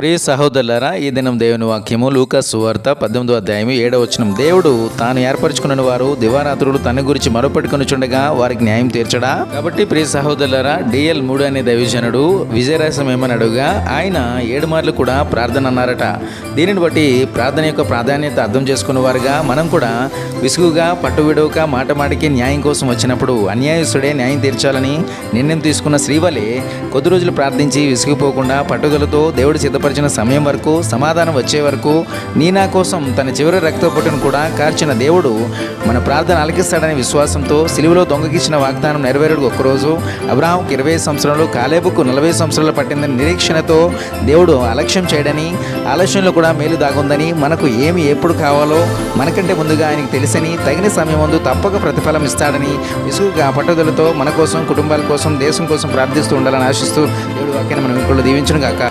ప్రియ సహోదరులారా, ఈ దినం దేవుని వాక్యము లూకా సువార్త 18వ అధ్యాయము 7వ వచనం. దేవుడు తాను ఏర్పరచుకున్న వారు దివారాత్రులు తన గురించి మొరపెట్టుకొనుచుండగా వారికి న్యాయం తీర్చడా? కాబట్టి ప్రియ సహోదరులారా, డిఎల్ 3 అనే దైవజనుడు విజయరాసం ఏమనడుగా ఆయన 7 మార్లు కూడా ప్రార్థన అన్నారట. దీనిని బట్టి ప్రార్థన యొక్క ప్రాధాన్యత అర్థం చేసుకున్న వారుగా మనం కూడా విసుగుగా పట్టువిడవక మాటమాటికి న్యాయం కోసం వచ్చినప్పుడు అన్యాయస్తుడే న్యాయం తీర్చాలని నిర్ణయం తీసుకున్న శ్రీవలే కొద్ది రోజులు ప్రార్థించి విసిగిపోకుండా పట్టుదలతో దేవుడు సిద్ధపరిచిన సమయం వరకు, సమాధానం వచ్చే వరకు నీ నా కోసం తన చివరి రక్తపొట్టును కూడా కార్చిన దేవుడు మన ప్రార్థన ఆలకిస్తాడనే విశ్వాసంతో సిలువలో దొంగకిచ్చిన వాగ్దానం నెరవేరుడు ఒక్కరోజు, అబ్రాహాంకు 20 సంవత్సరాలు, కాలేబుకు 40 సంవత్సరాలు పట్టిందని నిరీక్షణతో దేవుడు అలక్ష్యం చేయడని, ఆలస్యంలో కూడా మేలు దాగుందని, మనకు ఏమి ఎప్పుడు కావాలో మనకంటే ముందుగా ఆయనకు తెలుసని, తగిన సమయం ముందు తప్పక ప్రతిఫలం ఇస్తాడని విసుగుగా పట్టుదలతో మన కోసం, కుటుంబాల కోసం, దేశం కోసం ప్రార్థిస్తూ ఉండాలని ఆశిస్తూ దేవుడు వాక్యాన్ని మనం ఇంట్లో దీవించును గాక.